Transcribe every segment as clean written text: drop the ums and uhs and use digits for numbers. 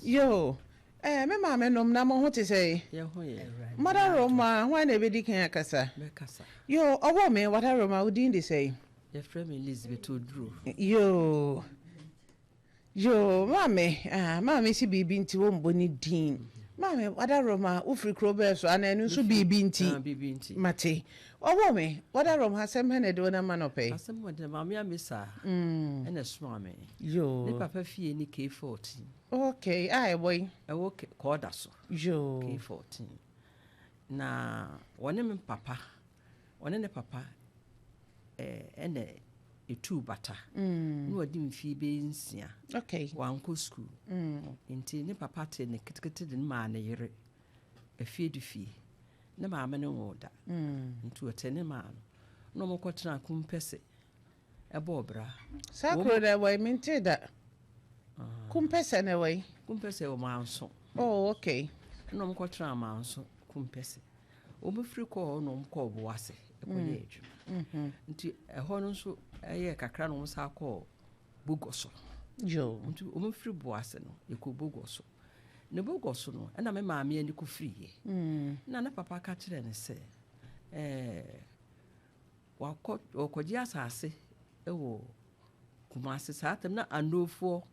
Yo, me mama nom na mo ho te say. Mother Roma, why na be di kan akasa? Yo, owo me what Roma udin dey say. Your friend Elizabeth Odru. Yo, mame si bibi nti wo mboni din. Mame wada Roma ufri krobe so ana enu so bibi nti. Mate. Owo me wada Roma asem he na de wona manope. Asem wo de mame amisa. Ena suma me. Yo. Ne papa fie ni K14. Okay, boy. Ewo koda so. Yo. K14. Na wone me papa. Wone ne papa ene etu bata no odi mfi be nsia okay wanko school nti ne papa te ne kitikiti de ma ne yere afie du fie ne ma me ne woda nti wote ne ma no mo kwotena kumpese ebo obra sakro da way minti da kumpese ne way kumpese o ma nso oh okay no mo kwotena ma nso kumpese o me free ko no mo ko bo ase ekoye edwuma nti eho no nso eye kakra no nsa akọ bugoso jo nti o me free bo ase no ekọ bugoso ne bugoso no na me maame ani ko free na papa ka kire ne se wakọ okoji asase ewo kumase saatem na anofo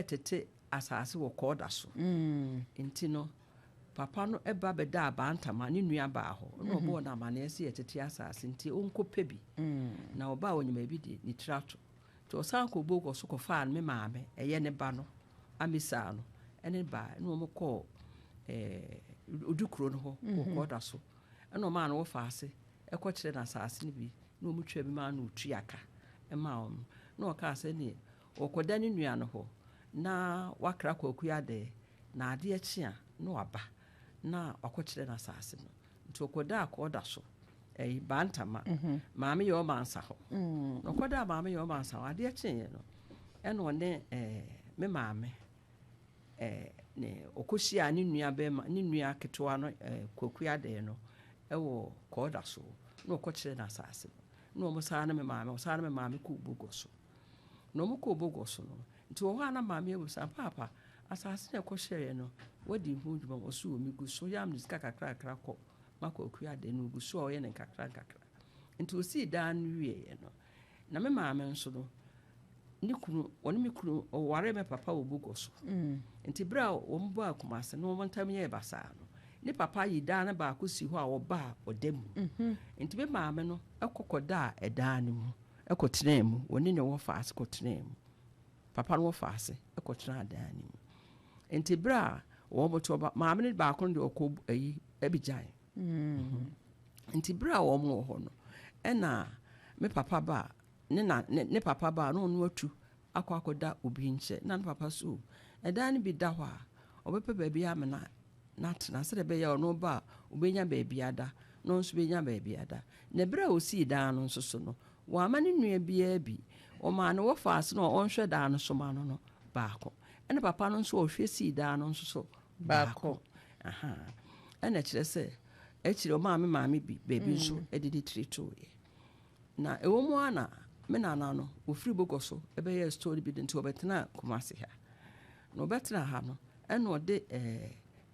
tete asase wo koda so nti no papa no eba beda abantama ne nua ba ho no bo na mane ase yetete asase nti onkope bi na oba onyima bi di ni trato to san ko bogo so ko fa me maame eye ne ba no amisa no ene ba no mo ko odukuro no ho ko da so eno ma no wo fa ase e ko kire na asase ne bi no mo twa bi ma no tuaka e ma on no ka ase ni okoda ne nua no ho na wakra kwakuya de na ade achi a no aba na akọchire na asase no nti okoda akoda so bantama maame yo mansa ho okoda maame yo mansa ho ade achi no eno ne me maame ne okoshia ne nua be ma ne nua ketewa no kwakuya de no ewo koda so no akọchire na asase no mo sa na me maame ku bogoso no mo ku bogoso no nti wo na maame ewu sa papa asase na koshire no wadi hu djuma osu omi guso ya mniska kakra ko mako okuya de no guso o ye ne kakra nti osi dan wie no na me maame nso no ni kunu woni me kunu o ware me papa obugoso nti bra o mbo akumase no mo ntam ye basa no ni papa yi dan na ba ko si ho a wo ba odam nti me maame no ekokoda edan mu ekotena mu woni ne wo fa ase kotena mu papa no wo fa ase ekotena dan mu nti bra wo moto ba maame ne ba ko de okọ abijan nti bra wo mo ho no ena me papa ba ne papa ba no no atu akwakoda obi nche na ne papa so edan bi da ho a obepe ba bi amena na tena se de be ya no ba obenya ba bi ada no nso benya ba bi ada ne bra osi dan no nso so no wa ma ne nua bi o ma no wo fa ase no onhwe dan no so ma no ba ko ene papa no nso ohwe si dan no nso so bako ana kire se ekire o maame bi baby nso edidi trito na ewo mu ana me nana no ofiri bogoso ebe ye story bi nti obetena kumase ha no betena ha no ene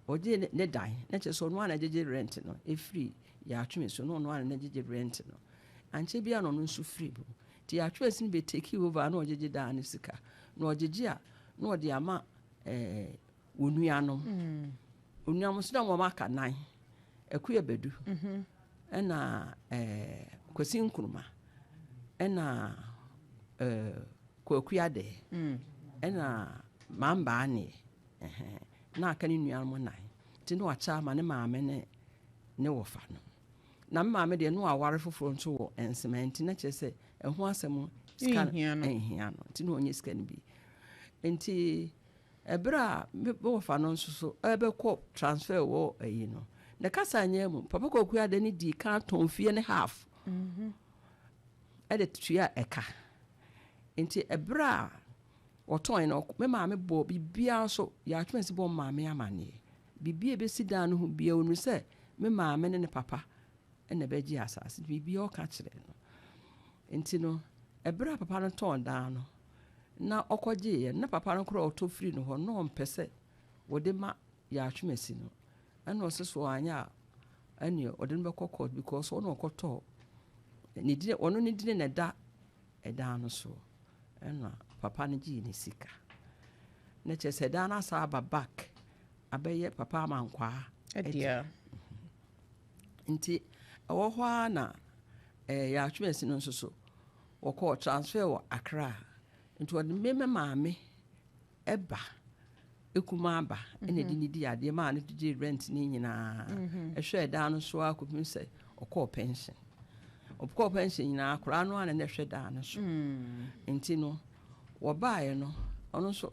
ode ne dan na kire so no ana jeje rent no efiri ya atweme so no ana na jeje rent no anche bia no nso free bo ti ya atwe sin be take over na ojeje dan ne sika na ojeje a na ode ama onuanom so da mo maka nan akuya bedu ena kwasi nkuruma ena kwakuya de ena mamba ani na aka ni nuanom nan ti no acha ma ne maame ne wofa no na maame de no aware foforo nso wo ensement na chese eho asem scan ehia no ti no onye scan bi enti ebra me wofa no nso so ebe ko transfer wo ayi no ne kasa anya mu papa kwakuya de ni di ka ton fie ne half ede tuya eka enti ebra oton no me maame bo bibia so ya atwensi bo maame amane bibia be sidan no hu bia onu se me maame ne papa ene beji asase bibia o ka kire no enti no ebra papa no ton dan no na okɔgye na papa no kora ɔtɔ free no hɔ no ɔmpɛsɛ wɔde ma ya atwemasi no ɛna ɔse so anya ɛne ɔde no bɛkɔ court because ɔno ɔkɔtɔ ne dire ɔno ne dire na da ɛda no so ɛna papa no gye ne sika na kyerɛ sɛ da no asa aba back abɛyɛ papa amankwaa ɛdeɛ nti ɛwɔ hɔ a na ya atwemasi no nso so wɔkɔ transfer wɔ Accra nti ɔde mmɛmɛ maame ɛba ekuma aba ɛna de ne di adeɛ ma ne gye rent ne nyinaa ɛhwɛ ɛda no so akɔpem sɛ ɔkɔ pension nyinaa koraa no ana ne hwɛ da no so nti no wɔbaeɛ no ɔno nso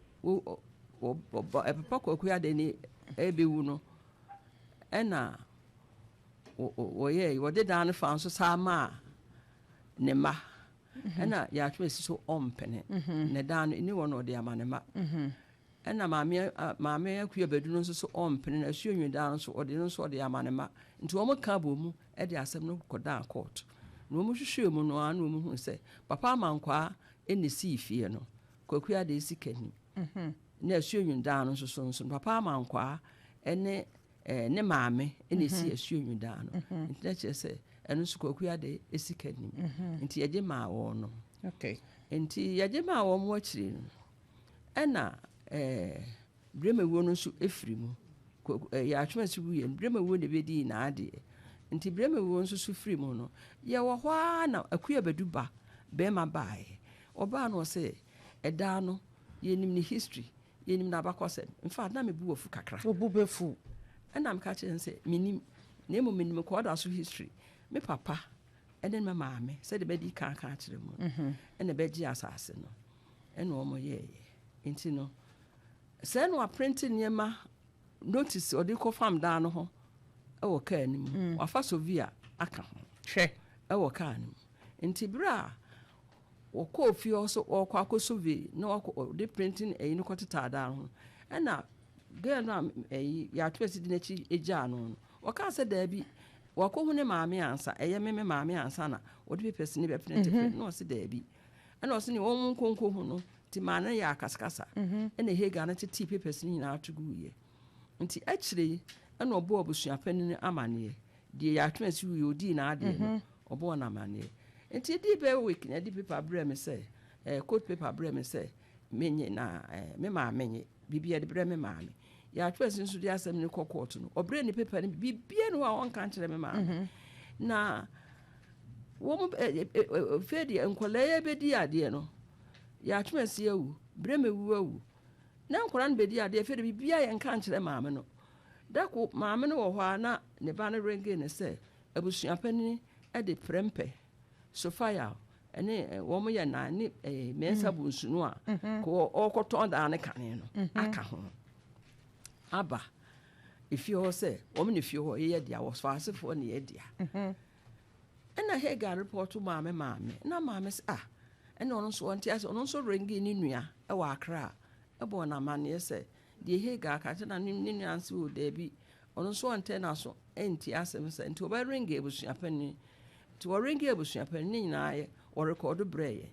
papa kwaku ade ne ɛbɛwu no ɛna wɔde da no fa nso saa ma ne ma ɛna yɛatwemasi so ɔmpene ne da no ɛni wɔ no ɔde ama ne ma ɛna maame akuya bɛdu no nso so ɔmpene na asuo nwida no so ɔde no nso ɔde ama ne ma nti wɔn ka bɔ mu ɛde asɛm no kɔda court na wɔn hwehwɛ mu no ano wɔn hu sɛ papa amankwaa ɛna si fie no kwakuya de sika ni na asuo nwida no nso papa amankwaa ɛne ne maame ɛna si asuo nwida no nti na kyerɛ sɛ ɛno nso kwakuya de sika ni nti yɛgye maa wɔn no okay nti yɛgye maa wɔn mu akyire no ɛna bremewuo no nso efiri mu yɛatwemasi wuye bremewuo ne bɛdi na adeɛ nti bremewuo nso so firi mu no yɛwɔ hɔ a na akuya bɛduba bɛrima baeɛ ɔbaa no ɔsɛ ɛdaa no yɛnim ne history yɛnim n'abakɔsɛm mfa na mebu wɔfu kakra obu bɛfu ɛna meka kyerɛ sɛ menim na emu menim kɔɔda so history me papa ɛne me maame sɛde bɛdi kan kyerɛ mu ɛna bɛgye asase no ɛna ɔmo yɛɛyɛ nti no sɛ no aprinte nneɛma notice ɔde kɔ fam daa no ho ɛwɔ kaa no mu wafa sovia aka ho hwɛ ɛwɔ kaa no mu nti bere a wɔkɔ fie ɔso ɔkɔ akɔ sovia na ɔde printing ɛyi no kɔteta daa ho ɛna girl no a ɛyi yɛatwesi de n'akyi egyaa no wɔka sɛ daabi wɔkɔ hu ne maame ansa ɛyɛ me maame ansa na wɔde papers ne bɛprinte na ɔse daabi ɛna ɔse ne wɔn nkonko hu no nti maa no yɛ akaskasa ɛna hega no tete papers no nyinaa to guiɛ nti akyire ɛna ɔbɔ abusuapani no amanneɛ deɛ yɛatwemasi wuiɛ ɔdii n'adeɛ no ɔbɔɔ no amanneɛ nti ɛdii bɛɛ week na ɛde paper brɛ me sɛ court paper brɛ me sɛ menye na me maame nye biribi yɛde brɛ me maame yɛatwemasi nso de asɛm no kɔ court no ɔbrɛ ne paper no bibia no a ɔnka nkyerɛ me maame na wɔn fɛ deɛ nkɔlaa bɛdi adeɛ no yɛatwemasi awu bremewu awu na nkɔla no bɛdi adeɛ fɛ de bibia yɛ nka nkyerɛ maame no dako maame no wɔ hɔ a na ne ba no renge ne sɛ abusuapani de prɛmpɛ sofia ɛne wɔn yɛ na ne mɛnsa bunsunu a kɔ ɔkɔtɔn daa ne kane no aka ho aba efie hɔ sɛ wɔn ne fie hɔ yɛ dia wɔ faasefoɔ ne yɛ dia ɛna hega report maame na maame sɛ ɛna ɔno nso ɔnte ase ɔno nso rengi ne nua ɛwɔ Accra ɛbɔ na amanneɛ sɛ deɛ hega aka kyɛ na ne nua nso wɔ daabi ɔno nso ɔnte na so ɛnti asɛm sɛ nti ɔbɛrengi abusuapani nti wɔrengi abusuapani ne nyinaa yɛ wɔrekɔdo brɛɛ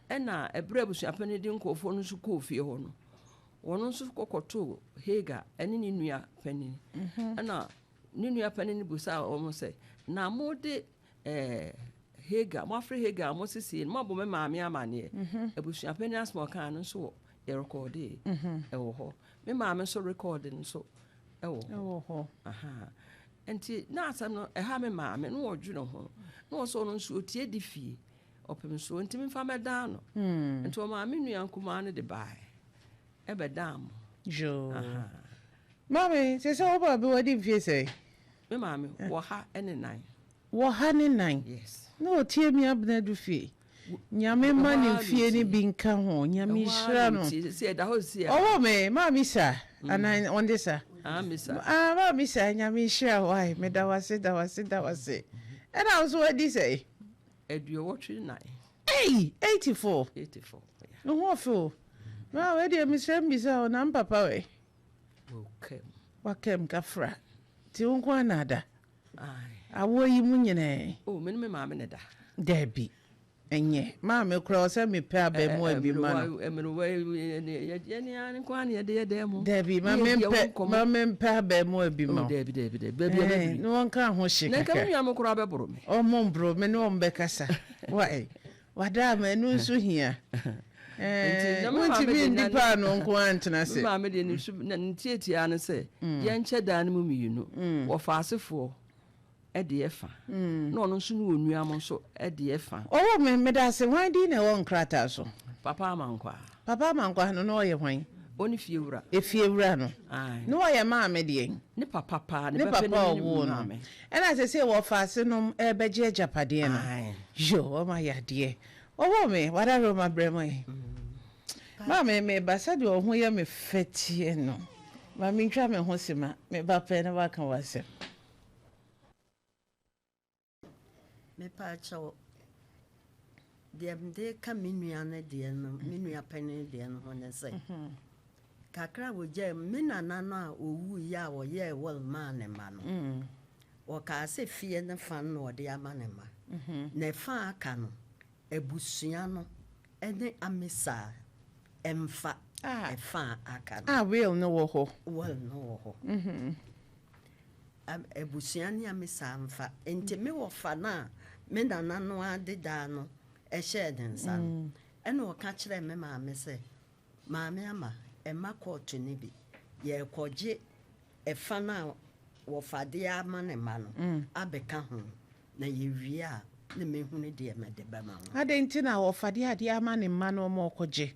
ɛna ɛbrɛ abusuapani de nkɔɔfoɔ no nso kɔɔ fie hɔ no wɔno nso kɔkɔtoo hega ɛne ne nua panin ɛna ne nua panin no busa wɔn sɛ na mode hega mo afre hega mo sisi mo abɔ me maame amaneɛ abusuapani asmo kan no nso yɛ rekɔde ɛwɔ hɔ me maame nso rekɔde nso ɛwɔ hɔ nti na asɛm no ɛha me maame no wɔdwene ho na wɔsɔ no nso otie di fie Opemsuo nti me fa mɛdan no nti o maame nua nkuma no de bae ɛbɛdan mo jo maame sɛ sɛ wo ba bi wadi fie sɛ me maame wɔ ha ɛne nan wɔ ha ne nan yes na otie mi abena du fie nyame ma ne fie ne bi nka ho nyame hyira no si ɛda hɔ si ɔwɔ me maame sa anan onde sa misa maame sa nyame hyira hɔ ai meda wase ɛna wo so wadi sɛ aduowɔtwe nan 84 no ho fo ma we de misrem bisa o na papa we wakem kafra ti wo kwa nada ai awo yi mu nyene me maame ne da dabi enye ma me kura o se me pe abemu abi ma no yeni an kwa ne de dem Debbie ma me pe abemu abi ma Debbie baby no one kan ho hye na kam nua me kura be boro me o mo bro me no be kasa why wada ma nu nso hia wonti bi ndi pa no nko antena se ma me de ni ntiatia ne se ye nche dan mu miyinu wo faasefo e de efa na ono nso ne onua mo so e de efa owo me da se wan di na won krata so papa amankwa no no ye hwan oni fiewura efiewura no no ye ma me de ne papa pa ne papa owo no ena se wo faase no e beje japade no yo o ma ya de owo me wada ro ma bremo ma me basa de ohun ye me fetie no ma me ntwa me ho sima me ba pe na ba kan wase me pa chawo de ka minua na de no minua pene de no ho ne se kakra wo je minana no a owu ya wo ye wol ma ne ma no wo ka se fie ne fa no de ama ne ma ne fa aka no ebusua no ene amisa emfa efa aka no will no wo ho ebusua ne amisa emfa enti me wo fa na me nana no adeda no ehye densa ene wo ka kire me ma me se maame ama ema court ni bi ye koje efa na wo fa de ama ne ma no abeka ho na ye wi a ne me hu ne de me de ba ma adenti na wo fa de ade ama ne ma no mo koje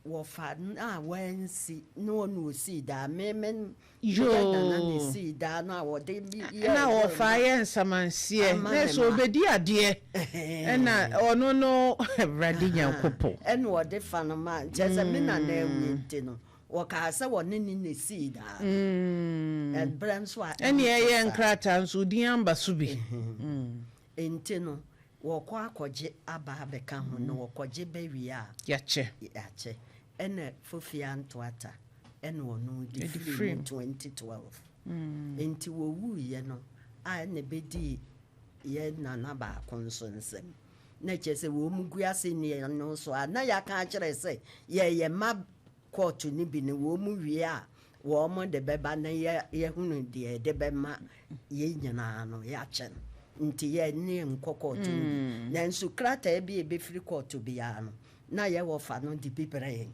wo fa na wansi no no si da me yo na ne si da na wo de na wo fa ye nsamansie na so obedi ade na ono no bradi nyankopo ene wo de fa no ma jese me na na ewuti no wo ka se wo ne ne si da and brands wa ene ye nkrata nso di amba so bi enti no wo kwa akoje aba abeka ho no wo koje bawi a yache ene fofia ntoata ene ono di free 2012 enti wo wu ye no a ne bedi ye nana ba konsonsem na chese wo mugu ase ne no so na ya ka kire se ye ma court ni bi ne wo mu wie a wo mo de beba na ye hunu de bema ye nyina no ya chen nti ye ni nkoko to na nsu krata e bi free court bi ya no na ye wo fa no di bibere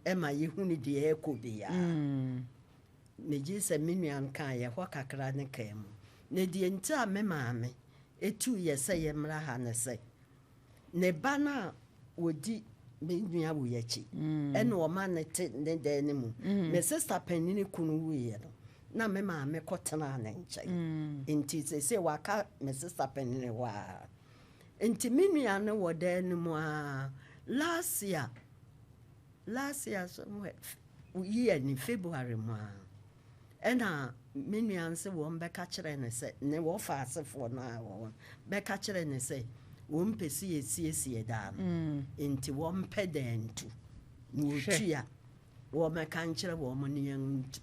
e ma ye hunu de e ko bi ya me ji se minuan kan ye ho kakra ne kam ne die nti a me maame etu ye se ye mra ha ne se ne bana wodi me nua wo ye chi e no ma ne te ne de ne mu me sister penini kunu wo ye no na me maame kotena ne nche enti se waka me sister penini wa enti minua ne wo de ne mu a last year somewhere year in February mu a ena minua nse wo mbeka kire ne se ne wo fa asefo na wo beka kire ne se wo mpesi esiesie da enti wo mpedentu wo tua wo meka nkire wo mo ne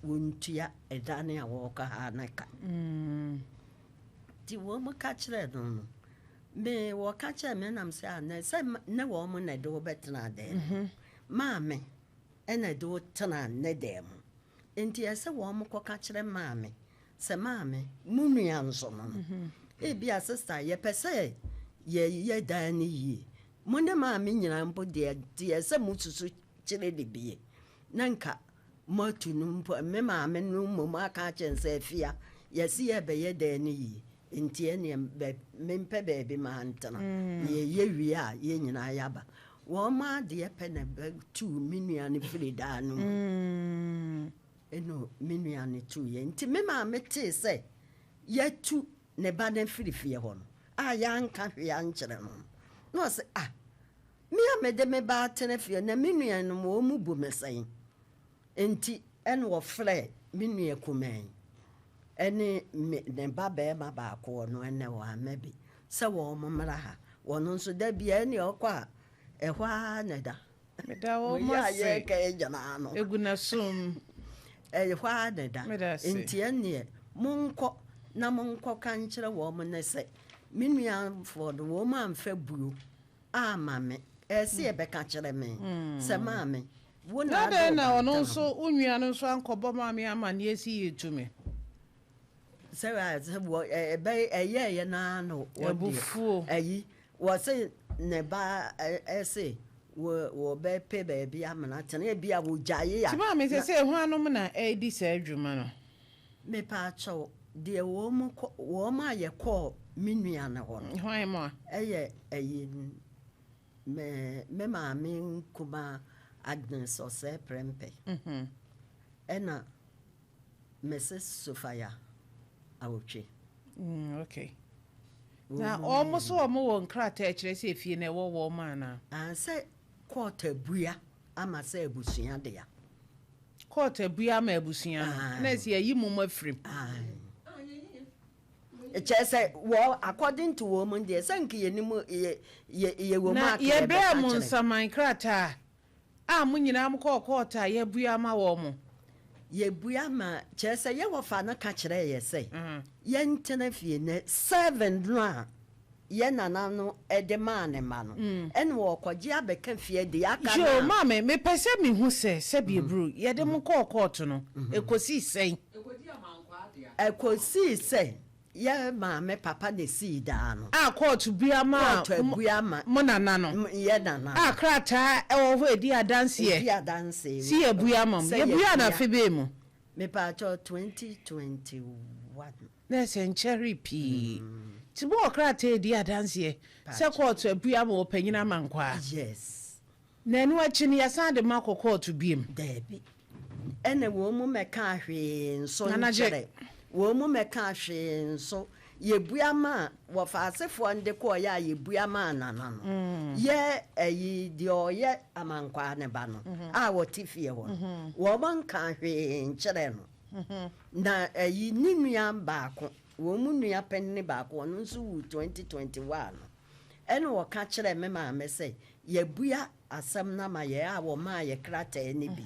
wo ntua edane a wo ka ha na ka ti wo mo ka kire no me wo ka kire me nam se na se ne wo mo na de wo betena de maame ena de wo tena ne de mo enti ese wo mo ko ka kire maame se maame munua nso no e bia sister ye pese ye dan yi mo ne maame nyina mpo de ese mususu kire de bie nanka motu numpo me maame no mo aka chense afia yesi ye be ye dan yi enti ene me mpe be ma antana ye wi a ye nyina yaba wo ma de pe na tu minua ne firi da no eno minua ne tu ye enti me maame te se ye tu ne ba na firi fie ho no a ya nka hwe ya nkyere no no se me amede me ba tene fie na minua no mo mu bu mesan enti eno wo fre minua kumen ene ne ba be ma ba ko no ene wo amabi se wo mo mra ha wono nso da bia ene okwa ehwa ne da me da wo mo se ka ejana no eguna sum ehwa ne da enti ene monko na monko kan kire wo mo ne se Minian for the woman February. Ah, mammy, see a beca me, say, mammy. Wouldn't I know? And also, Union so Uncle Mammy, I'm an yes, you to me. So I said, a year, no, fool. Was it never essay? Were pay baby, I'm not an be a would jay. Mammy say, one woman, A.D. said, man. Me pacho, dear woman, you call Minian one. Why more? Me mammy, Kuma Agnes or say prempe. Enna Mrs. Sophia. Okay. Now, almost all more on crater, if you never war man. And say, quarter bria, I must say, Busia dear. Quarter bria, me busia. Let's hear you, mumma free. It just say, well, according to woman, dear, thank you anymore. Ye woman, ye bear monster, my crater. I'm when you call quarter, ye bria ma woman. Ye buama, Chessa, ye were fana catch ye say. Yen tenefine, 7 dra. Yen anano e demane mano. And walk or jabbe can fear the aka. Joe, mammy, me pese me who say, Sebi brew, ye demo call quarter. E could see say. E could see say. Ye mamma papa de see down. I call to be a man to buama, mona nano. Ye nana. Ah, crata, over dear dance here. Dear dance. See a buama, ye buana fibemo. Me pacho 2021. That's in cherry pea. To walk crate, dear dance here. So called to a buamo penina manqua. Yes. Then watching your son the Marco call to be him. Debbie. And a woman may carry so energetic. Woman may carry so. Ye buama, what fast for and decor ya ye buama nanano. Ye, dio yet among quanebano. Our tiffy one. Woman carry in Chileno. Na ye ninuam back, woman near penny back one 2021. And what catch them, mamma may say, ye buya as some nama ye our my crater any be.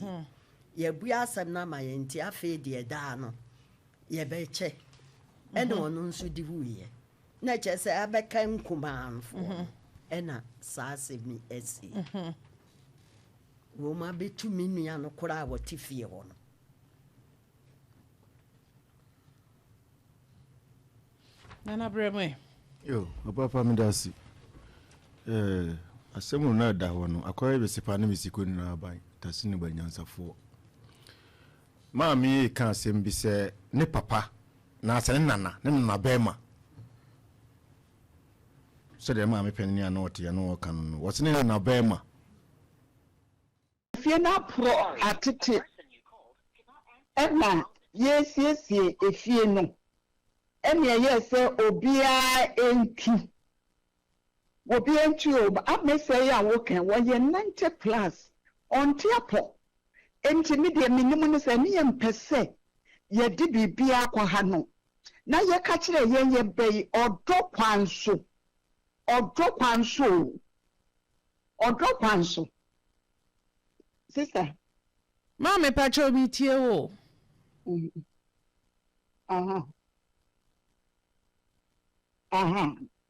Ye buya some nama in tia fade ye dano. Ye beche. And one also di wuye. Nature say I became command for. Ena sassy me esi. Woman be 2 million or cora what tiffy on. Nana Breme. Yo, papa me dasi. Asemu na da wono. Akoye be sepane misiko ni na aban. Tasini banyansa fo. Maami kan asem bi se ne papa na ase nana ne nana bema. So de maami penni ana wote ya no kan no. Wose ne nana bema. Fie na pro atete. Ena yes efie no. Enya yese obia entu. Obi entu o amese ya woken wo ye 90 plus on tiapo. Enti mi de minimu no se ne yempese ye di bibia kwa ha no. Na ye ka kire ye bei odo kwanso. Odo kwanso. Sister. Mama pacho mi tie o.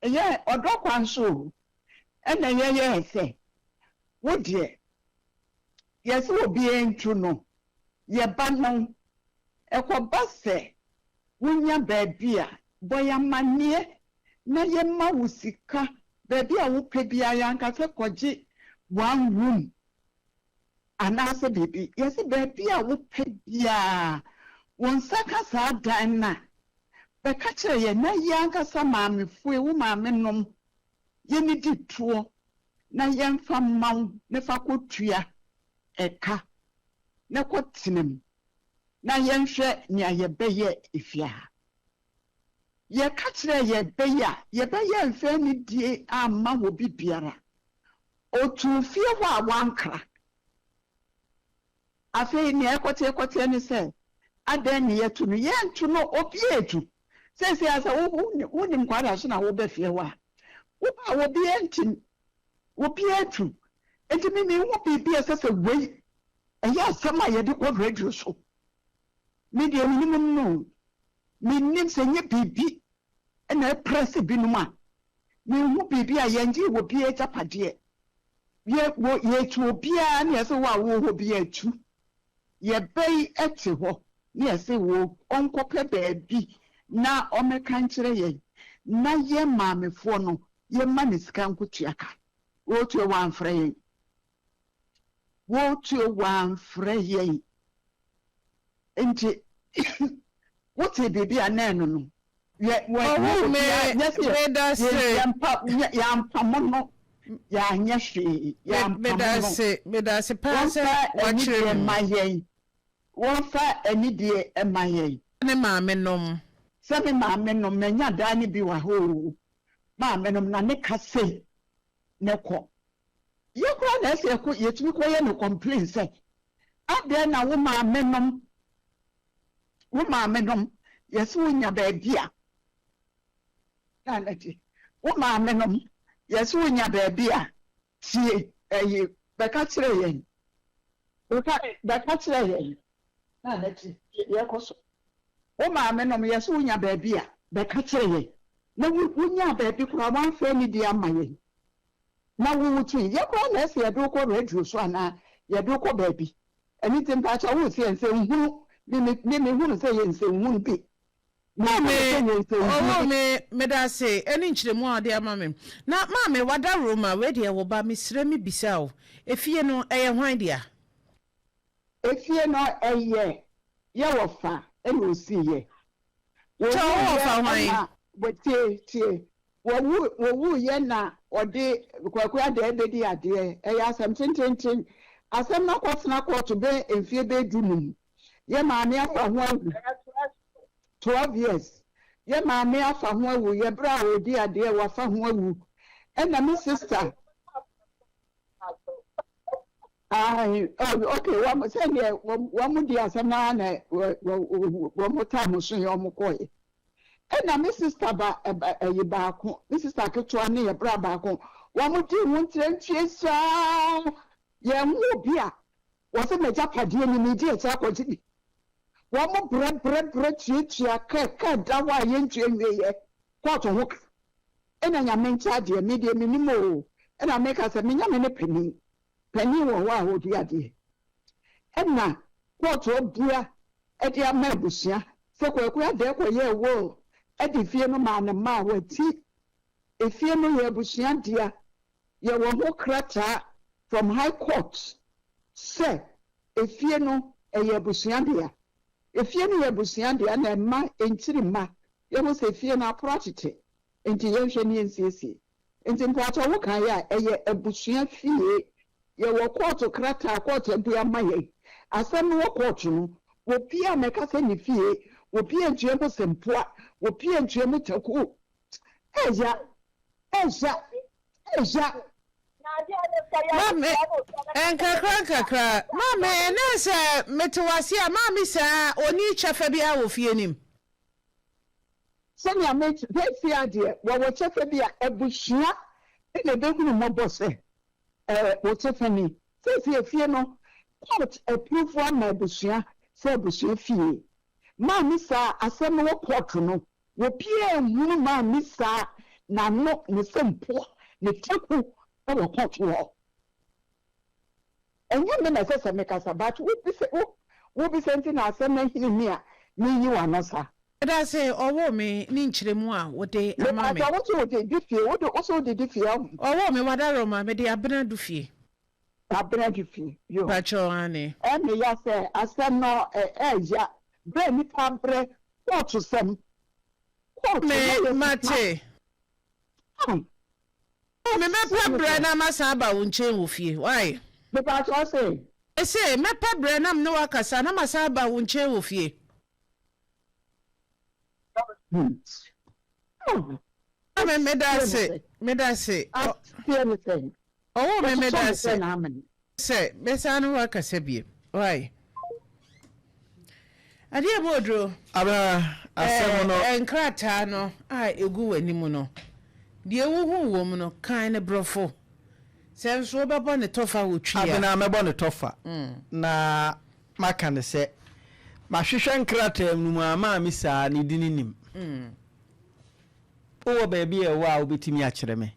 Yeah, odo kwanso. Ena ye se. Wo de yes will be into no. Ye banon ekoba se wunya baby a boya manie na ye ma wusika baby a wo pe bia yanka se koje 1 room anase baby yes baby a wo pe bia won saka sa dan na be ka kire ye na yanka sa maame fu e wo maame nom ye ni di tuo na ye mfa maw ne fa kotua eka na kwotinem na yenhwe nia ye beye ifia ye ka kire ye beye mfe ni die amma wo bibiara otu fie ho a wankra afi ni ekote ni se adan ni yetu no ye ntu no obietu se asa wo ni nkwara so na wo be fie wa wo ba wo bi entin wo bietu enti mi wo bibia se wei eya sama ye de ko radio so mi de minimum no mi nim se nye bibi na press bi no ma me hu bibi a yenji wo bi ejapade ye tu obi a na yesi wo bi atu ye bai ete ho na yesi wo onkope baabi na omeka nkyere ye na ye maamefo no ye ma ne sika nkotuaka wo tu wan frɛ ye nti wote bibi a na no no ye ya nya hwe ya medase panse wachire mayen won fa anidie emayen ne maame nom se me maame nom menya da ne bi wa ho maame nom na ne kase ne ko ye kura na ese ko yetumi ko ye no complain say ade na wo maame nom yesu nya ba bia na nati wo maame nom yesu nya ba bia tie beka kire yen beka kire yen na nati ye ko so wo maame nom yesu nya ba bia beka kire yen na wo nya ba bi kura wan fa ni dia mayen na wo wutu ye ko na ese ye do ko radio so ana ye do ko ba bi ani tempa cha wo se ense nhunu me hunu se ye ense nhunu bi medase eni nkyeremu a de ama me na maame wada roma we de wo ba misre mi bisao efie no eye hwan dia efie no eye ye wo fa eni osi ye wo fa hwan tie wo ye na ode kwakwa de ebedi ade eye asem tintintin asem na kwotena kwot be enfie be dunum ye maame afa ho 12 years ye maame afa ho awu ye bra odi ade wa fa ho awu na my sister okay wa mo say ne wa mo di asem na na wa mo ta mo so ye mo koye na my sister ba ye ba ko my sister keto ane ye bra ba ko wa mo di mo ntrentie sa ye mo bia wa se meja pade ni mi di e cha ko ti wa mo bre chia ka dawa ye ntwe nwe kwat ho ena nya men charge me de minimo ena make us me nya me ne pani wo wa ho di ade ena kwat obua e de amabusia se kwakwa de ko ye wo e de fie no ma ne ma wa ti e fie no ye busia dia ye wo ho krata from high court se e fie no e ye busia dia efie no yabusia de na ma entiri ma ye mo se fie na project enti ye hwe ne nsiesie enti mpato wo kan ya eye abusia fie ye wo court krata court abia ma ye asem wo court no wo pia meka se ni fie wo pia ntue mo sempoa wo pia ntue mo taku eja mame enkakra mame ene se metewase a mame sa oni chefa bia wo fie nim senya me fie ade wo chefa bia ebuhia ene behunu mo bose wo chefa ni se fie no court approve one my ebuhia se ebuhia fie mame sa asem wo court no wo pie hunu mame sa na no ne sempo ne taku wo court wo enye me na se me kasa but wo bi senti na asem na hini mi a ni yi wa no sa da say owo me ni nkyeremu a wo de ama me wo so de difie wo so de difie owo me wada roma me de abena du fie yo pacho ane me ya se asem no ya bre ni pambre court sem court me mate me mepa bre na masa ba wo nche wo fie why me pa so say e say mepa bre na me wakasa na masa ba wo nche wo fie me da say anything oh me da say besa no wakasa bie why ade modro aba asem no enkrata no a egu wani mu no de wuhu wo mu no kan ne brofo senso bebo ne tofa wo twa abena mebo ne tofa na maka ne se mahwehwe nkrata mu ama mi saa ne dininim o baby e wa obetimi a kyerɛ me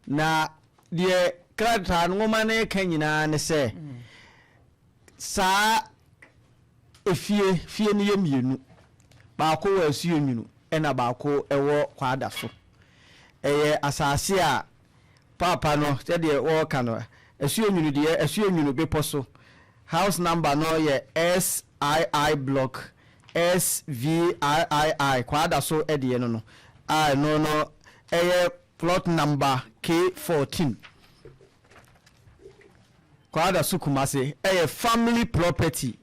na de krata ngoma na ka nyina ne se saa efie ne yemienu baako wa asuo nwunu ena baako ewo kwada so asase a papa no se de wo ka no asuo nwunu de asuo nwunu bepo so house number no ye SII block SVII kwada so de no no plot number K14 kwada so Kumasi a family property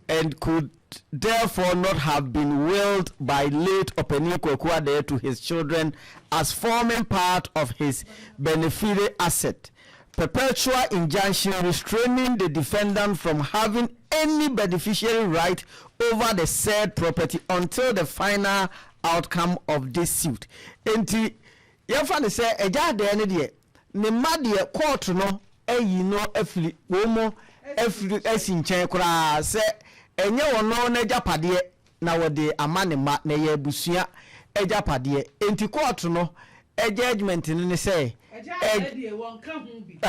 and could therefore not have been willed by late Opemsuo Kwade to his children as forming part of his beneficiary asset. Perpetual injunction restraining the defendant from having any beneficiary right over the said property until the final outcome of this suit. Enti yefa ne say eja de ne de ne ma de court no ayi no afili womo afili asinchen kura se enye wono na japade na wode amane ma na ye busua ejapade enti court no judgment ni say ejapade won ka hu bi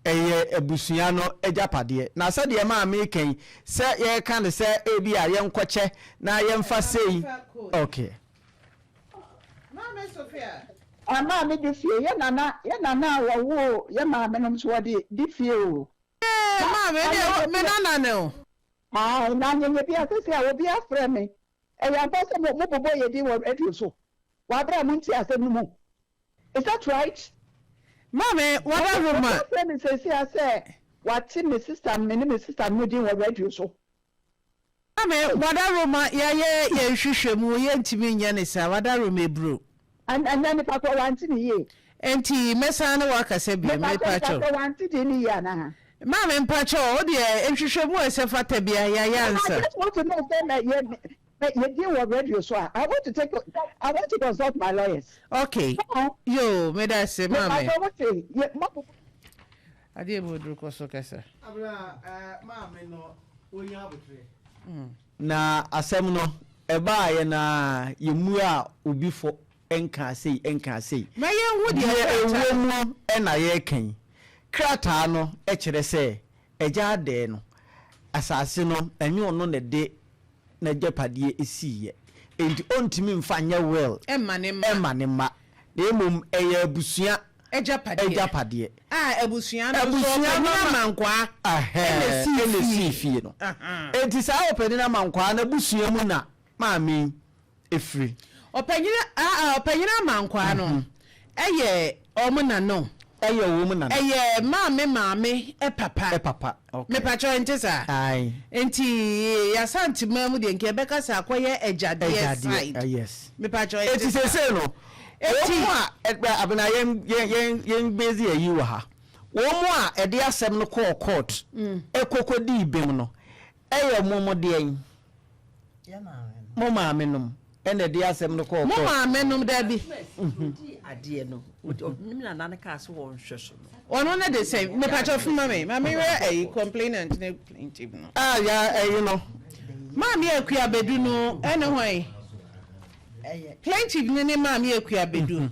eye ebusua no ejapade na se de ma american se ye kan se ebi a ye nkoche na ye mfa sei okay Mama Sophia ama me de fie ye nana wo ye ma me nom so de fie o mama me nana ne o na nye bi asese a obi afre me e ya pese mo bobo ye di wo radio so wa bra mo nti asem no is that right mama what a woman me say what me sister me di wo radio so mama what a woman ye hwehwe mu ye ntimi nya ne sa what a woman bro and then if I go want ni ye enti mesa na waka se bi me pacho want di ni ya na mama mpacho o de hwehwe mu ese fata bia ya answer I just want to know that you deal with radio so I want to consult my lawyers. Okay. Yo, me da say mama. Ade e bodru ko so kasa. Abra mama no onya abotre. Na asem no e ba ye na yemu a obifo enka sei. Ma ye hu de ewo mu e na ye kan. Krata no e kire se eja de no. Asase no enye ono ne de na japade esiye enti ontimi mfanya well emma ne ma na emum eye abusua ejapade abusua no so mankwa ene fie no enti sa opanyina mankwa na abusua mu na maami efri opanyina mankwa no eye omuna no eye wo na eye maame papa okay me pacho ntisa ai enti ya santi mamu de nke beka sa akoye ejade side yes me pacho enti sese no eti abena yen bezi ayi wa ha wo mu a ede asem no court ekokodi ibem no eye momode en mo maame nom ene de asem no court mo maame nom da bi ade no nimna nana ka so won hweso no ono na the same me patch of mama we a complainant ne plaintiff no ya you know mama akua bedu no ene hwan plaintiff ne mama akua bedu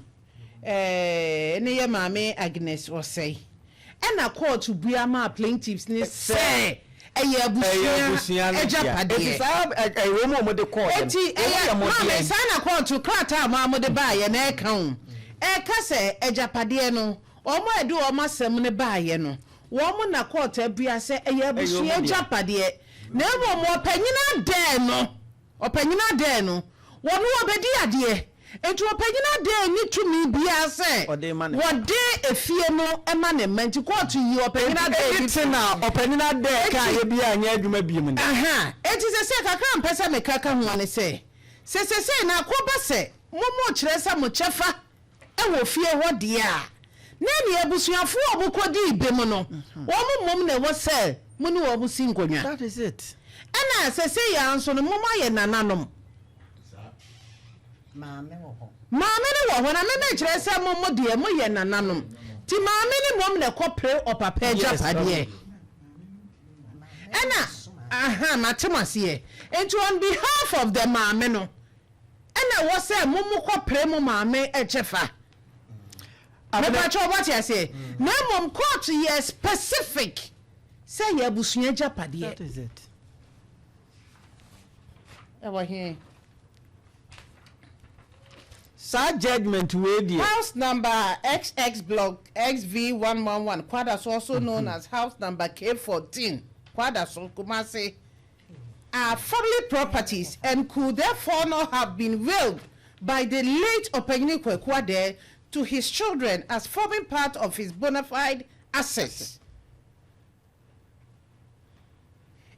ne ye mama Agnes Osei ena court bua ma plaintiffs ne say eye abusua ejapade ewo mo de court eti mama sana court krata ma de ba ye na e kan ka se ejapade no omo edu omo asem ne baaye no wo mo na court abua se eye abusua ejapade na emo mo opanyina de no wo no obedi ade etu opanyina de ni tumi bia se wode efie no ema ne menti court yi opanyina de bitina opanyina de ka ye bia anya adwuma biem ni eti se kakra mpesa me kaka ho ne se na koba se mo kire sa mo chefa ewo fie wode a na ni abusuafo obukodi ibem no wo mom na wo se mo ni wo busi nkonwa that is it ana se ya nso no mom aye nananom maame wo ho na me kire se mom de mo ye nananom ti maame ni mom na kopre opapa japade ana matemase e and on behalf of the maame no ɛna wɔ sɛ momu kɔpere mo maame ɛkyɛfa mepakyɛ wɔte ase na mmom court yɛ specific sɛ yɛ abusua gyapadeɛ That is it. ɛwɔ he Sa judgment wey there. house number XX block XV111 Kwadaso, also known as house number K14 Kwadaso, Kumasi, are family properties and could therefore not have been willed by the late Opemsuo Kwekwade to his children as forming part of his bona fide assets.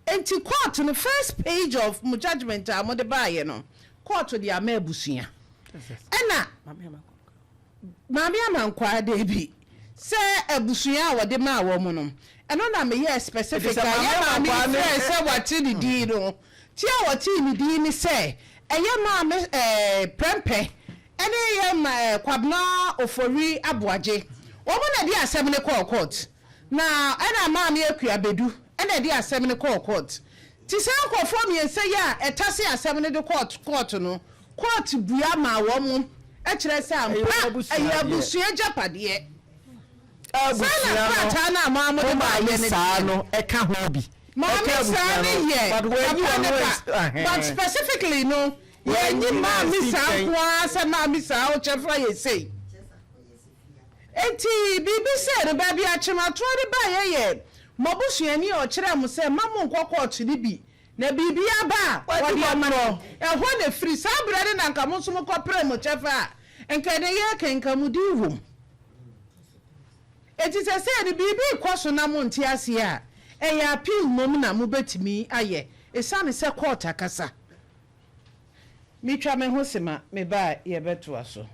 And to quote on the first page of my judgment, court to the Amebusia. Ɛna maame amankwa de bi sɛ abusua wɔ de ma wɔ mu no ɛno na me yɛ specific a yɛ maame sɛ wɔte ne din no ti a wɔte ne din ni sɛ ɛyɛ maame prempe ɛne yɛ kwabna ofori aboagye wɔn na di asɛm ne call court na ɛna maame akua bedu ɛna di asɛm ne call court ti sɛ nkɔfo miɛnsa yɛ a ɛtase asɛm ne de court no court bua ma wo mu e kire se ampa ayi abusua japadeɛ abusua na ma mo de ba ye ne saa no e ka ho bi ma me saa ne ye but specifically no ye nyi ma me saa kwa se ma me saa o chefra ye sei enti bibi se ne ba bia chema to de ba ye mobusua ni o kire mo se ma mo nkɔ court ni bi na bibia ba wodi amro ehɔ na firi sabrade na nka mo nso mo kɔpre mo chefa enka de ye kenka mu di wom etise se de bibi kɔso na mo nti ase a eya appeal mom na mo betimi aye esane se court akasa mitwa me ho sema me ba ye beto aso